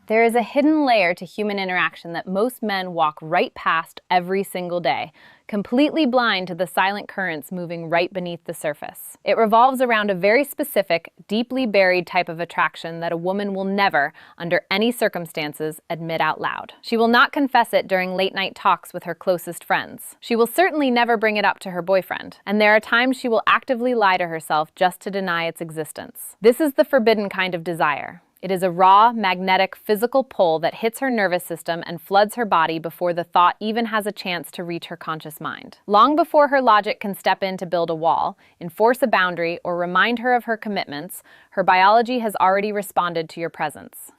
There is a hidden layer to human interaction that most men walk right past every single day, completely blind to the silent currents moving right beneath the surface. It revolves around a very specific, deeply buried type of attraction that a woman will never, under any circumstances, admit out loud. She will not confess it during late-night talks with her closest friends. She will certainly never bring it up to her boyfriend. And there are times she will actively lie to herself just to deny its existence. This is the forbidden kind of desire. It is a raw, magnetic, physical pull that hits her nervous system and floods her body before the thought even has a chance to reach her conscious mind. Long before her logic can step in to build a wall, enforce a boundary, or remind her of her commitments, her biology has already responded to your presence.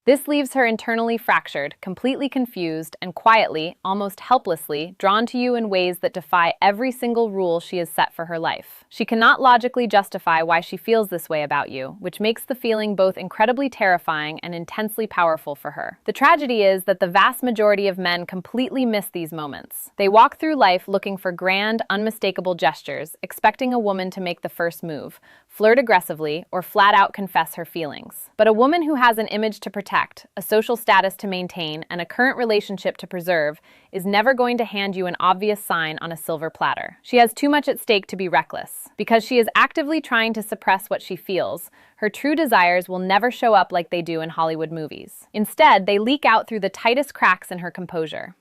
This leaves her internally fractured, completely confused, and quietly, almost helplessly, drawn to you in ways that defy every single rule she has set for her life. She cannot logically justify why she feels this way about you, which makes the feeling both incredibly terrifying and intensely powerful for her. The tragedy is that the vast majority of men completely miss these moments. They walk through life looking for grand, unmistakable gestures, expecting a woman to make the first move, flirt aggressively, or flat out confess her feelings. But a woman who has an image to protect, a social status to maintain, and a current relationship to preserve is never going to hand you an obvious sign on a silver platter. She has too much at stake to be reckless. Because she is actively trying to suppress what she feels, her true desires will never show up like they do in Hollywood movies. Instead, they leak out through the tightest cracks in her composure.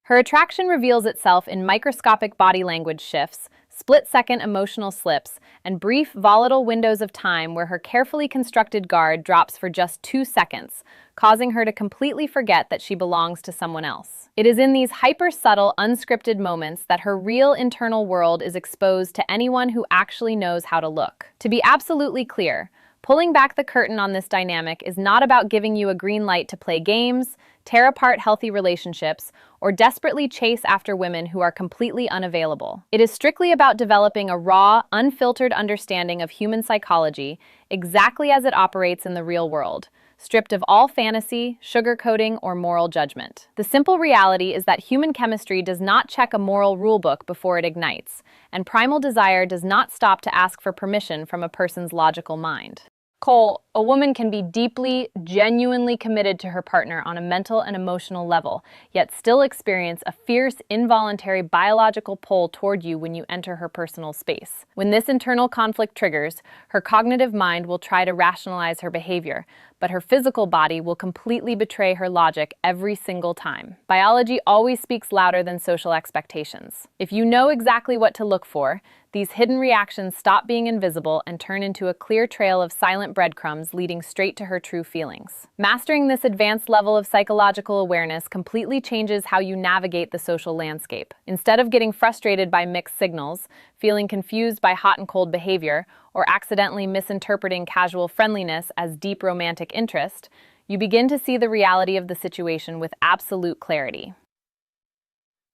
Her attraction reveals itself in microscopic body language shifts, split-second emotional slips, and brief, volatile windows of time where her carefully constructed guard drops for just 2 seconds, causing her to completely forget that she belongs to someone else. It is in these hyper-subtle, unscripted moments that her real internal world is exposed to anyone who actually knows how to look. To be absolutely clear, pulling back the curtain on this dynamic is not about giving you a green light to play games, tear apart healthy relationships, or desperately chase after women who are completely unavailable. It is strictly about developing a raw, unfiltered understanding of human psychology exactly as it operates in the real world, stripped of all fantasy, sugarcoating, or moral judgment. The simple reality is that human chemistry does not check a moral rulebook before it ignites, and primal desire does not stop to ask for permission from a person's logical mind. Cole, a woman can be deeply, genuinely committed to her partner on a mental and emotional level, yet still experience a fierce, involuntary biological pull toward you when you enter her personal space. When this internal conflict triggers, her cognitive mind will try to rationalize her behavior, but her physical body will completely betray her logic every single time. Biology always speaks louder than social expectations. If you know exactly what to look for, these hidden reactions stop being invisible and turn into a clear trail of silent breadcrumbs leading straight to her true feelings. Mastering this advanced level of psychological awareness completely changes how you navigate the social landscape. Instead of getting frustrated by mixed signals, feeling confused by hot and cold behavior, or accidentally misinterpreting casual friendliness as deep romantic interest, you begin to see the reality of the situation with absolute clarity.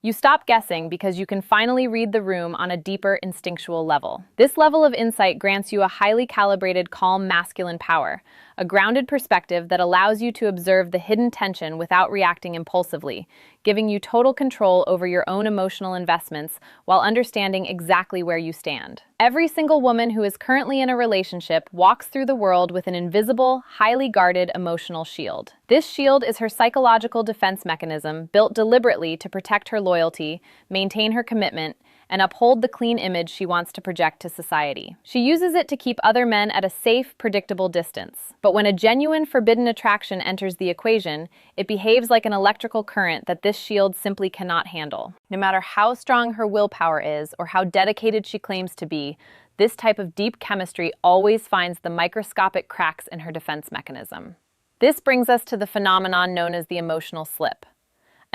You stop guessing because you can finally read the room on a deeper instinctual level. This level of insight grants you a highly calibrated, calm masculine power, a grounded perspective that allows you to observe the hidden tension without reacting impulsively, giving you total control over your own emotional investments while understanding exactly where you stand. Every single woman who is currently in a relationship walks through the world with an invisible, highly guarded emotional shield. This shield is her psychological defense mechanism built deliberately to protect her loyalty, maintain her commitment, and uphold the clean image she wants to project to society. She uses it to keep other men at a safe, predictable distance. But when a genuine forbidden attraction enters the equation, it behaves like an electrical current that this shield simply cannot handle. No matter how strong her willpower is or how dedicated she claims to be, this type of deep chemistry always finds the microscopic cracks in her defense mechanism. This brings us to the phenomenon known as the emotional slip.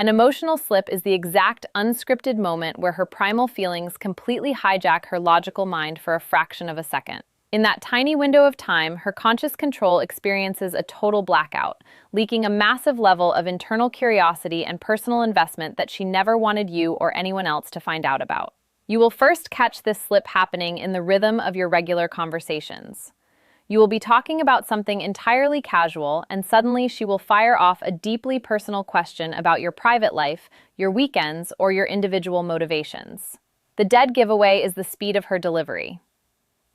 An emotional slip is the exact unscripted moment where her primal feelings completely hijack her logical mind for a fraction of a second. In that tiny window of time, her conscious control experiences a total blackout, leaking a massive level of internal curiosity and personal investment that she never wanted you or anyone else to find out about. You will first catch this slip happening in the rhythm of your regular conversations. You will be talking about something entirely casual, and suddenly she will fire off a deeply personal question about your private life, your weekends, or your individual motivations. The dead giveaway is the speed of her delivery.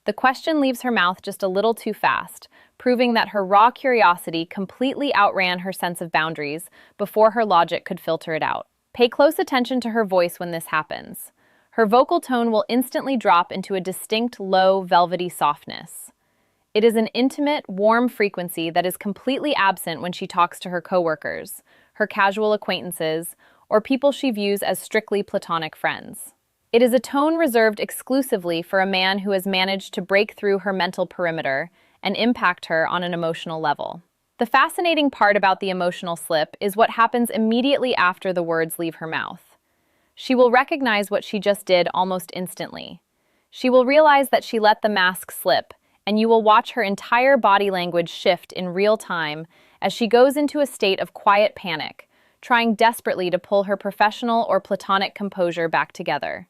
The question leaves her mouth just a little too fast, proving that her raw curiosity completely outran her sense of boundaries before her logic could filter it out. Pay close attention to her voice when this happens. Her vocal tone will instantly drop into a distinct, low, velvety softness. It is an intimate, warm frequency that is completely absent when she talks to her coworkers, her casual acquaintances, or people she views as strictly platonic friends. It is a tone reserved exclusively for a man who has managed to break through her mental perimeter and impact her on an emotional level. The fascinating part about the emotional slip is what happens immediately after the words leave her mouth. She will recognize what she just did almost instantly. She will realize that she let the mask slip, and you will watch her entire body language shift in real time as she goes into a state of quiet panic, trying desperately to pull her professional or platonic composure back together.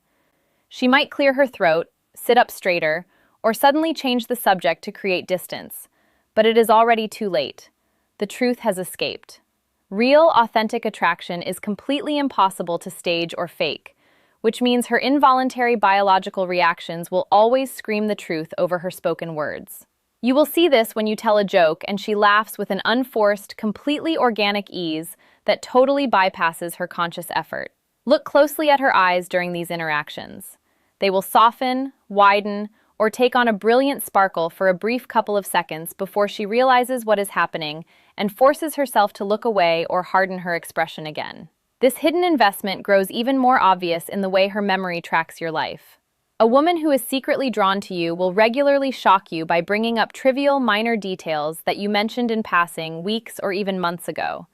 She might clear her throat, sit up straighter, or suddenly change the subject to create distance, but it is already too late. The truth has escaped. Real, authentic attraction is completely impossible to stage or fake, which means her involuntary biological reactions will always scream the truth over her spoken words. You will see this when you tell a joke and she laughs with an unforced, completely organic ease that totally bypasses her conscious effort. Look closely at her eyes during these interactions. They will soften, widen, or take on a brilliant sparkle for a brief couple of seconds before she realizes what is happening and forces herself to look away or harden her expression again. This hidden investment grows even more obvious in the way her memory tracks your life. A woman who is secretly drawn to you will regularly shock you by bringing up trivial, minor details that you mentioned in passing weeks or even months ago.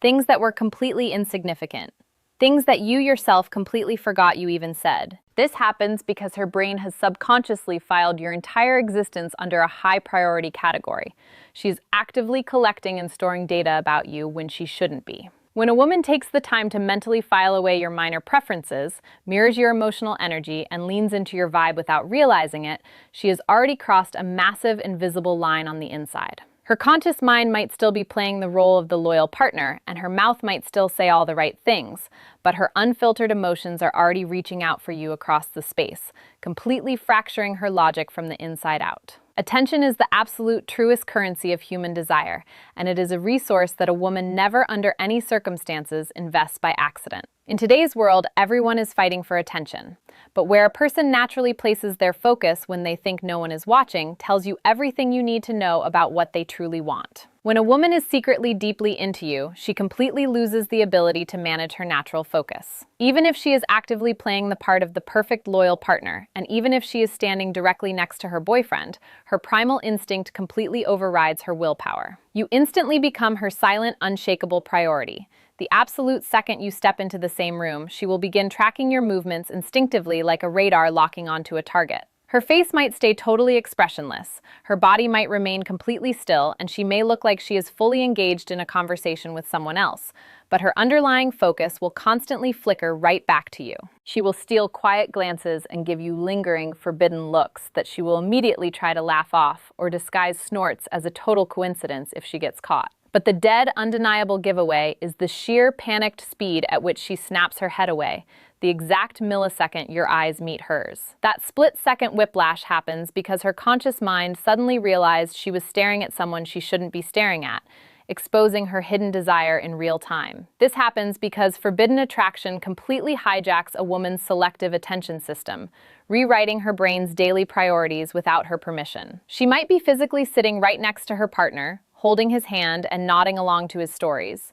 Things that were completely insignificant. Things that you yourself completely forgot you even said. This happens because her brain has subconsciously filed your entire existence under a high priority category. She's actively collecting and storing data about you when she shouldn't be. When a woman takes the time to mentally file away your minor preferences, mirrors your emotional energy, and leans into your vibe without realizing it, she has already crossed a massive invisible line on the inside. Her conscious mind might still be playing the role of the loyal partner, and her mouth might still say all the right things, but her unfiltered emotions are already reaching out for you across the space, completely fracturing her logic from the inside out. Attention is the absolute truest currency of human desire, and it is a resource that a woman never under any circumstances invests by accident. In today's world, everyone is fighting for attention, but where a person naturally places their focus when they think no one is watching tells you everything you need to know about what they truly want. When a woman is secretly deeply into you, she completely loses the ability to manage her natural focus. Even if she is actively playing the part of the perfect loyal partner, and even if she is standing directly next to her boyfriend, her primal instinct completely overrides her willpower. You instantly become her silent, unshakable priority. The absolute second you step into the same room, she will begin tracking your movements instinctively like a radar locking onto a target. Her face might stay totally expressionless, her body might remain completely still, and she may look like she is fully engaged in a conversation with someone else, but her underlying focus will constantly flicker right back to you. She will steal quiet glances and give you lingering, forbidden looks that she will immediately try to laugh off or disguise snorts as a total coincidence if she gets caught. But the dead, undeniable giveaway is the sheer panicked speed at which she snaps her head away, the exact millisecond your eyes meet hers. That split-second whiplash happens because her conscious mind suddenly realized she was staring at someone she shouldn't be staring at, exposing her hidden desire in real time. This happens because forbidden attraction completely hijacks a woman's selective attention system, rewriting her brain's daily priorities without her permission. She might be physically sitting right next to her partner, holding his hand and nodding along to his stories.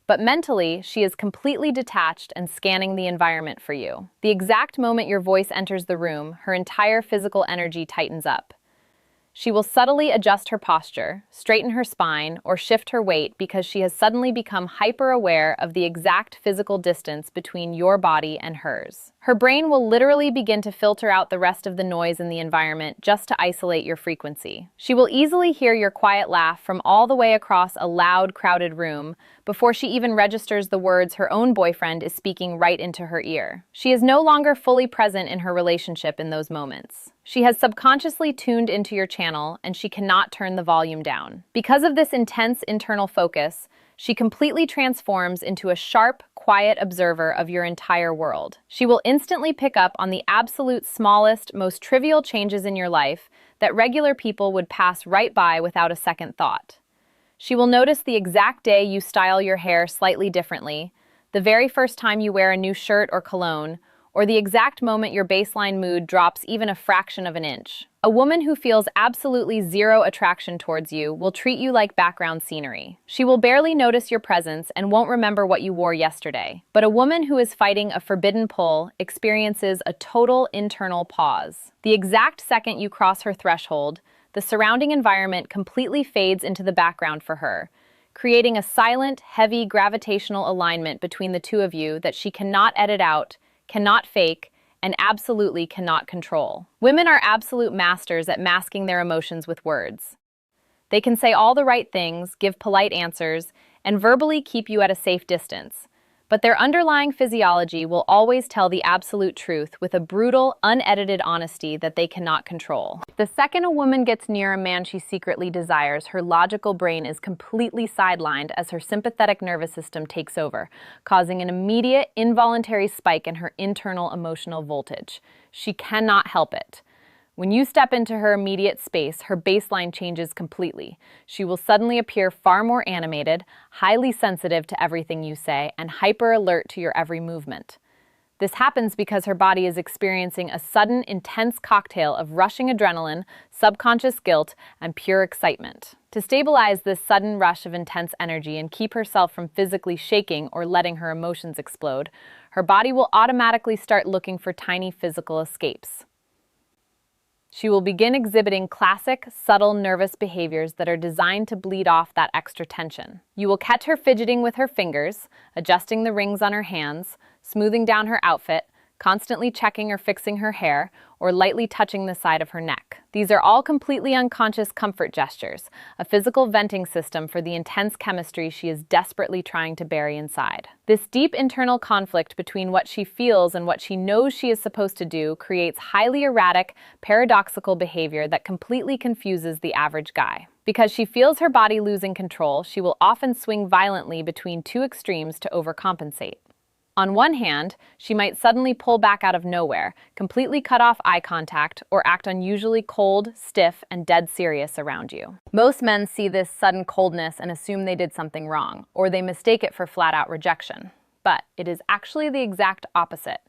But mentally, she is completely detached and scanning the environment for you. The exact moment your voice enters the room, her entire physical energy tightens up. She will subtly adjust her posture, straighten her spine, or shift her weight because she has suddenly become hyper-aware of the exact physical distance between your body and hers. Her brain will literally begin to filter out the rest of the noise in the environment just to isolate your frequency. She will easily hear your quiet laugh from all the way across a loud, crowded room before she even registers the words her own boyfriend is speaking right into her ear. She is no longer fully present in her relationship in those moments. She has subconsciously tuned into your channel, and she cannot turn the volume down. Because of this intense internal focus, she completely transforms into a sharp, quiet observer of your entire world. She will instantly pick up on the absolute smallest, most trivial changes in your life that regular people would pass right by without a second thought. She will notice the exact day you style your hair slightly differently, the very first time you wear a new shirt or cologne, or the exact moment your baseline mood drops even a fraction of an inch. A woman who feels absolutely zero attraction towards you will treat you like background scenery. She will barely notice your presence and won't remember what you wore yesterday. But a woman who is fighting a forbidden pull experiences a total internal pause. The exact second you cross her threshold, the surrounding environment completely fades into the background for her, creating a silent, heavy gravitational alignment between the two of you that she cannot edit out, cannot fake, and absolutely cannot control. Women are absolute masters at masking their emotions with words. They can say all the right things, give polite answers, and verbally keep you at a safe distance. But their underlying physiology will always tell the absolute truth with a brutal, unedited honesty that they cannot control. The second a woman gets near a man she secretly desires, her logical brain is completely sidelined as her sympathetic nervous system takes over, causing an immediate, involuntary spike in her internal emotional voltage. She cannot help it. When you step into her immediate space, her baseline changes completely. She will suddenly appear far more animated, highly sensitive to everything you say, and hyper alert to your every movement. This happens because her body is experiencing a sudden, intense cocktail of rushing adrenaline, subconscious guilt, and pure excitement. To stabilize this sudden rush of intense energy and keep herself from physically shaking or letting her emotions explode, her body will automatically start looking for tiny physical escapes. She will begin exhibiting classic, subtle nervous behaviors that are designed to bleed off that extra tension. You will catch her fidgeting with her fingers, adjusting the rings on her hands, smoothing down her outfit, constantly checking or fixing her hair, or lightly touching the side of her neck. These are all completely unconscious comfort gestures, a physical venting system for the intense chemistry she is desperately trying to bury inside. This deep internal conflict between what she feels and what she knows she is supposed to do creates highly erratic, paradoxical behavior that completely confuses the average guy. Because she feels her body losing control, she will often swing violently between two extremes to overcompensate. On one hand, she might suddenly pull back out of nowhere, completely cut off eye contact, or act unusually cold, stiff, and dead serious around you. Most men see this sudden coldness and assume they did something wrong, or they mistake it for flat-out rejection. But it is actually the exact opposite.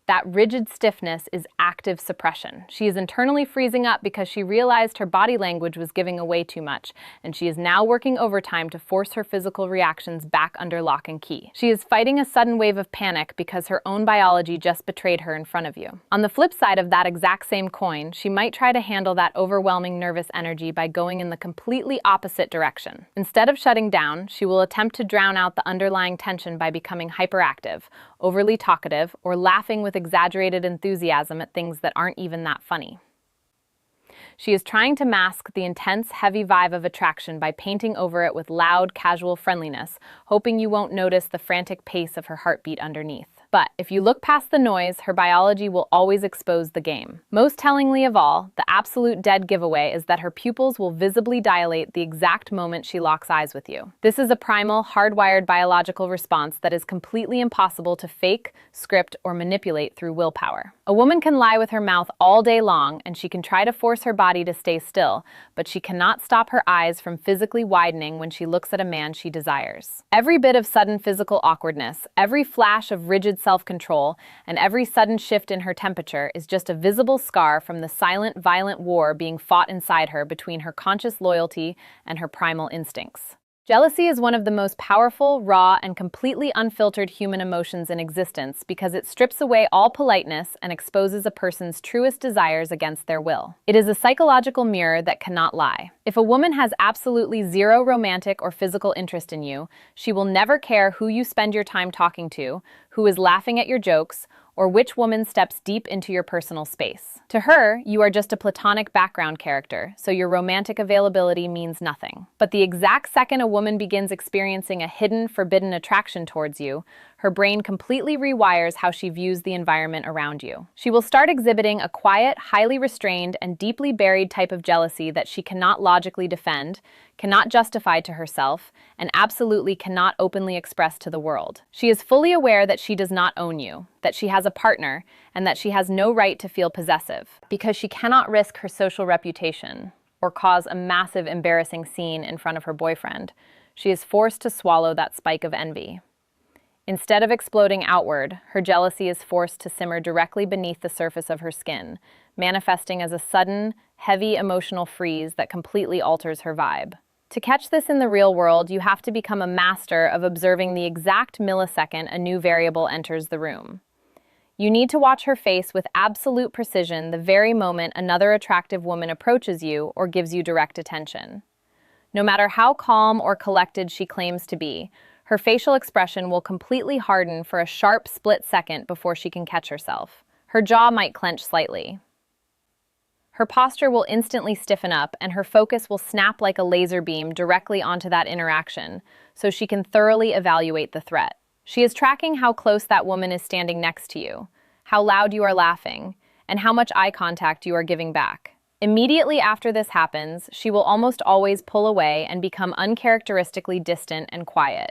That rigid stiffness is active suppression. She is internally freezing up because she realized her body language was giving away too much, and she is now working overtime to force her physical reactions back under lock and key. She is fighting a sudden wave of panic because her own biology just betrayed her in front of you. On the flip side of that exact same coin, she might try to handle that overwhelming nervous energy by going in the completely opposite direction. Instead of shutting down, she will attempt to drown out the underlying tension by becoming hyperactive, overly talkative, or laughing with exaggerated enthusiasm at things that aren't even that funny. She is trying to mask the intense, heavy vibe of attraction by painting over it with loud, casual friendliness, hoping you won't notice the frantic pace of her heartbeat underneath. But if you look past the noise, her biology will always expose the game. Most tellingly of all, the absolute dead giveaway is that her pupils will visibly dilate the exact moment she locks eyes with you. This is a primal, hardwired biological response that is completely impossible to fake, script, or manipulate through willpower. A woman can lie with her mouth all day long, and she can try to force her body to stay still, but she cannot stop her eyes from physically widening when she looks at a man she desires. Every bit of sudden physical awkwardness, every flash of rigid self-control, and every sudden shift in her temperature is just a visible scar from the silent, violent war being fought inside her between her conscious loyalty and her primal instincts. Jealousy is one of the most powerful, raw, and completely unfiltered human emotions in existence because it strips away all politeness and exposes a person's truest desires against their will. It is a psychological mirror that cannot lie. If a woman has absolutely zero romantic or physical interest in you, she will never care who you spend your time talking to, who is laughing at your jokes, or which woman steps deep into your personal space. To her, you are just a platonic background character, so your romantic availability means nothing. But the exact second a woman begins experiencing a hidden, forbidden attraction towards you, her brain completely rewires how she views the environment around you. She will start exhibiting a quiet, highly restrained, and deeply buried type of jealousy that she cannot logically defend, cannot justify to herself, and absolutely cannot openly express to the world. She is fully aware that she does not own you, that she has a partner, and that she has no right to feel possessive, because she cannot risk her social reputation or cause a massive embarrassing scene in front of her boyfriend. She is forced to swallow that spike of envy. Instead of exploding outward, her jealousy is forced to simmer directly beneath the surface of her skin, manifesting as a sudden, heavy emotional freeze that completely alters her vibe. To catch this in the real world, you have to become a master of observing the exact millisecond a new variable enters the room. You need to watch her face with absolute precision the very moment another attractive woman approaches you or gives you direct attention. No matter how calm or collected she claims to be, her facial expression will completely harden for a sharp split second before she can catch herself. Her jaw might clench slightly. Her posture will instantly stiffen up, and her focus will snap like a laser beam directly onto that interaction, so she can thoroughly evaluate the threat. She is tracking how close that woman is standing next to you, how loud you are laughing, and how much eye contact you are giving back. Immediately after this happens, she will almost always pull away and become uncharacteristically distant and quiet.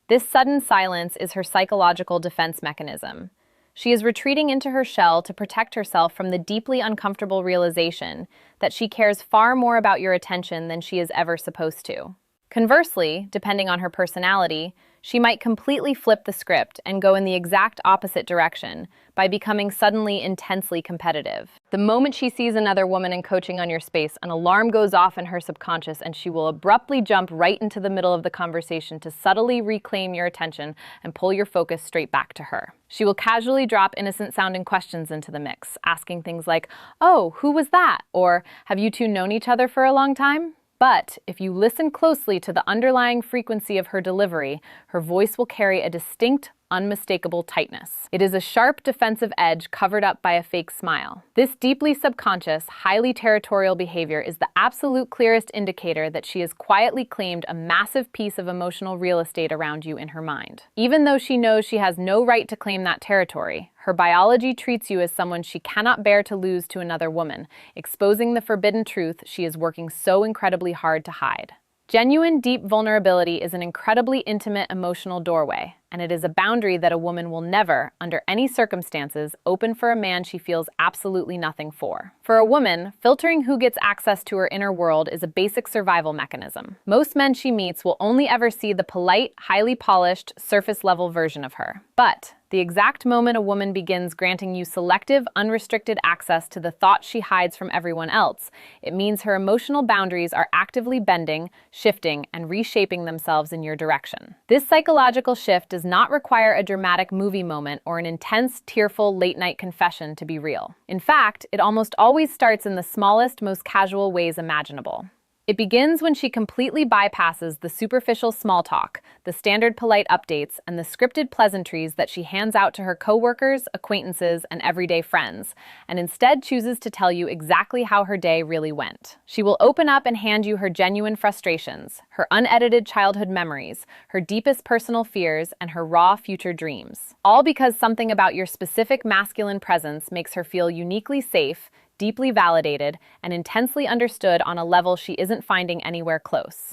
This sudden silence is her psychological defense mechanism. She is retreating into her shell to protect herself from the deeply uncomfortable realization that she cares far more about your attention than she is ever supposed to. Conversely, depending on her personality, she might completely flip the script and go in the exact opposite direction by becoming suddenly intensely competitive. The moment she sees another woman encroaching on your space, an alarm goes off in her subconscious, and she will abruptly jump right into the middle of the conversation to subtly reclaim your attention and pull your focus straight back to her. She will casually drop innocent-sounding questions into the mix, asking things like, "Oh, who was that?" or "Have you two known each other for a long time?" But if you listen closely to the underlying frequency of her delivery, her voice will carry a distinct, unmistakable tightness. It is a sharp defensive edge covered up by a fake smile. This deeply subconscious, highly territorial behavior is the absolute clearest indicator that she has quietly claimed a massive piece of emotional real estate around you in her mind. Even though she knows she has no right to claim that territory, her biology treats you as someone she cannot bear to lose to another woman, exposing the forbidden truth she is working so incredibly hard to hide. Genuine, deep vulnerability is an incredibly intimate emotional doorway, and it is a boundary that a woman will never, under any circumstances, open for a man she feels absolutely nothing for. For a woman, filtering who gets access to her inner world is a basic survival mechanism. Most men she meets will only ever see the polite, highly polished, surface-level version of her. But the exact moment a woman begins granting you selective, unrestricted access to the thoughts she hides from everyone else, it means her emotional boundaries are actively bending, shifting, and reshaping themselves in your direction. This psychological shift does not require a dramatic movie moment or an intense, tearful, late-night confession to be real. In fact, it almost always starts in the smallest, most casual ways imaginable. It begins when she completely bypasses the superficial small talk, the standard polite updates, and the scripted pleasantries that she hands out to her coworkers, acquaintances, and everyday friends, and instead chooses to tell you exactly how her day really went. She will open up and hand you her genuine frustrations, her unedited childhood memories, her deepest personal fears, and her raw future dreams. All because something about your specific masculine presence makes her feel uniquely safe, deeply validated, and intensely understood on a level she isn't finding anywhere close.